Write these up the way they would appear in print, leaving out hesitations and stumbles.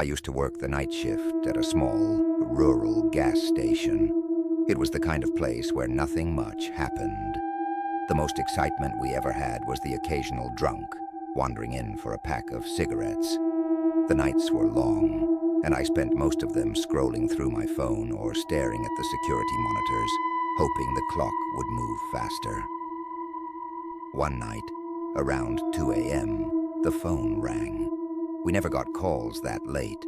I used to work the night shift at a small, rural gas station. It was the kind of place where nothing much happened. The most excitement we ever had was the occasional drunk wandering in for a pack of cigarettes. The nights were long, and I spent most of them scrolling through my phone or staring at the security monitors, hoping the clock would move faster. One night, around 2 a.m., the phone rang. We never got calls that late,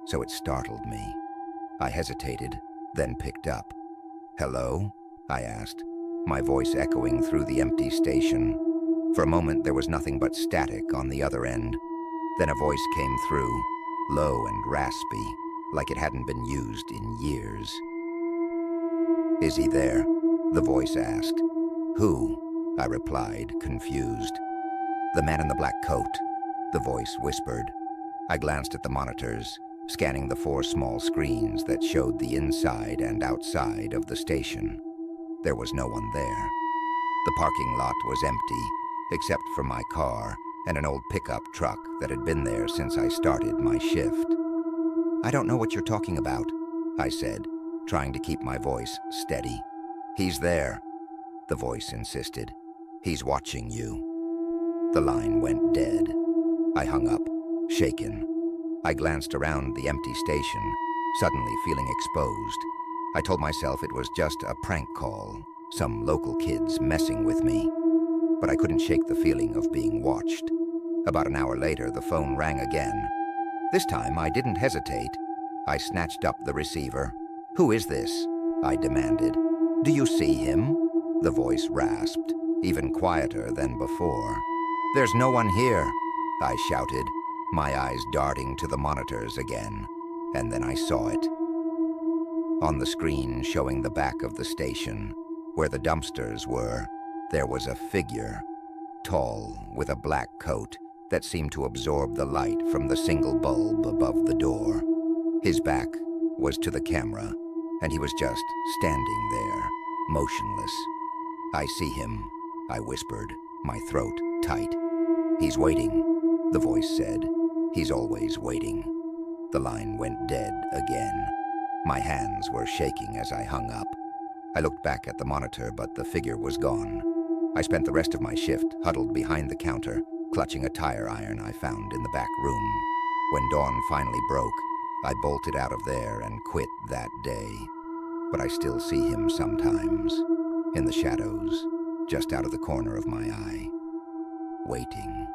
so it startled me. I hesitated, then picked up. "Hello?" I asked, my voice echoing through the empty station. For a moment, there was nothing but static on the other end. Then a voice came through, low and raspy, like it hadn't been used in years. "Is he there?" the voice asked. "Who?" I replied, confused. "The man in the black coat," the voice whispered. I glanced at the monitors, scanning the 4 small screens that showed the inside and outside of the station. There was no one there. The parking lot was empty, except for my car and an old pickup truck that had been there since I started my shift. "I don't know what you're talking about," I said, trying to keep my voice steady. "He's there," the voice insisted. "He's watching you." The line went dead. I hung up, shaken. I glanced around the empty station, suddenly feeling exposed. I told myself it was just a prank call, some local kids messing with me. But I couldn't shake the feeling of being watched. About an hour later, the phone rang again. This time, I didn't hesitate. I snatched up the receiver. "Who is this?" I demanded. "Do you see him?" the voice rasped, even quieter than before. "There's no one here," I shouted, my eyes darting to the monitors again, and then I saw it. On the screen showing the back of the station, where the dumpsters were, there was a figure, tall, with a black coat that seemed to absorb the light from the single bulb above the door. His back was to the camera, and he was just standing there, motionless. "I see him," I whispered, my throat tight. "He's waiting," the voice said. "He's always waiting." The line went dead again. My hands were shaking as I hung up. I looked back at the monitor, but the figure was gone. I spent the rest of my shift huddled behind the counter, clutching a tire iron I found in the back room. When dawn finally broke, I bolted out of there and quit that day. But I still see him sometimes, in the shadows, just out of the corner of my eye, waiting.